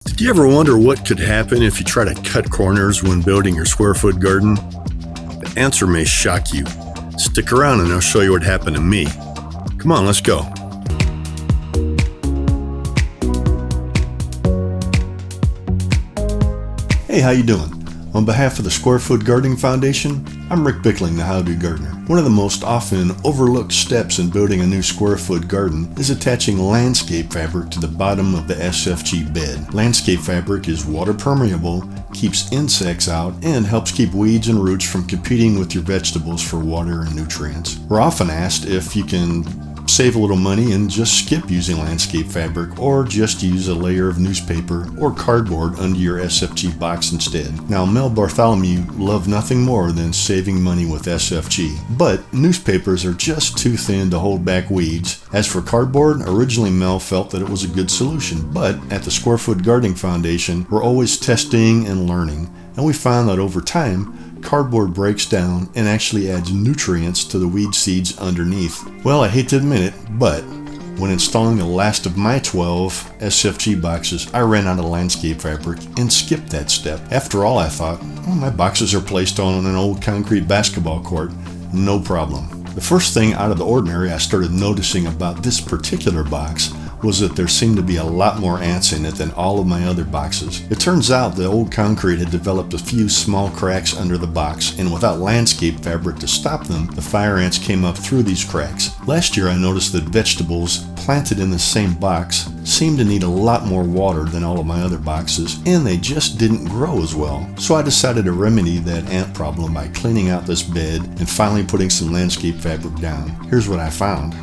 Do you ever wonder what could happen if you try to cut corners when building your square foot garden? The answer may shock you. Stick around and I'll show you what happened to me. Come on, let's go. Hey, how you doing? On behalf of the Square Foot Gardening Foundation, I'm Rick Bickling, the How-Do Gardener. One of the most often overlooked steps in building a new square foot garden is attaching landscape fabric to the bottom of the SFG bed. Landscape fabric is water permeable, keeps insects out, and helps keep weeds and roots from competing with your vegetables for water and nutrients. We're often asked if you can save a little money and just skip using landscape fabric, or just use a layer of newspaper or cardboard under your SFG box instead. Now, Mel Bartholomew loved nothing more than saving money with SFG, but newspapers are just too thin to hold back weeds. As for cardboard, originally Mel felt that it was a good solution, but at the Square Foot Gardening Foundation, we're always testing and learning, and we found that over time, cardboard breaks down and actually adds nutrients to the weed seeds underneath. Well, I hate to admit it, but when installing the last of my 12 SFG boxes, I ran out of landscape fabric and skipped that step. After all, I thought, my boxes are placed on an old concrete basketball court. No problem. The first thing out of the ordinary I started noticing about this particular box was that there seemed to be a lot more ants in it than all of my other boxes. It turns out the old concrete had developed a few small cracks under the box, and without landscape fabric to stop them, the fire ants came up through these cracks. Last year I noticed that vegetables planted in the same box seemed to need a lot more water than all of my other boxes, and they just didn't grow as well. So I decided to remedy that ant problem by cleaning out this bed and finally putting some landscape fabric down. Here's what I found.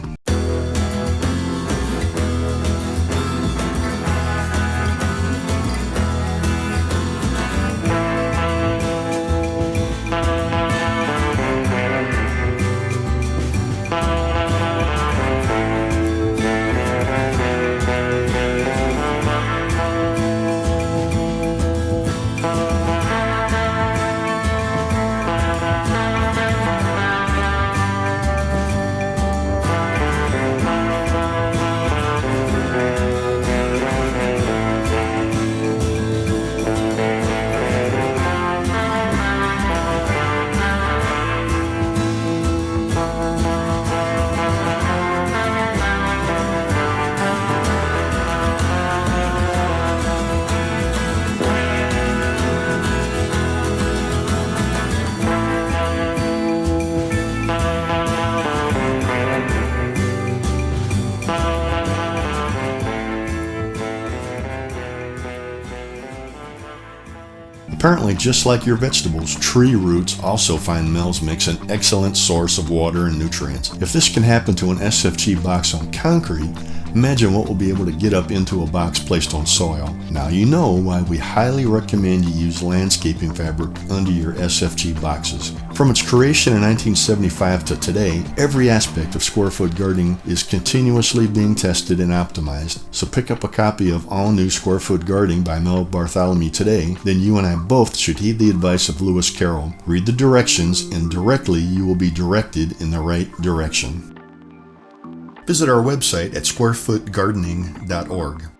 Apparently, just like your vegetables, tree roots also find Mel's Mix an excellent source of water and nutrients. If this can happen to an SFG box on concrete, imagine what we'll be able to get up into a box placed on soil. Now you know why we highly recommend you use landscaping fabric under your SFG boxes. From its creation in 1975 to today, every aspect of square foot gardening is continuously being tested and optimized. So pick up a copy of All New Square Foot Gardening by Mel Bartholomew today, then you and I both should heed the advice of Lewis Carroll. Read the directions and directly you will be directed in the right direction. Visit our website at squarefootgardening.org.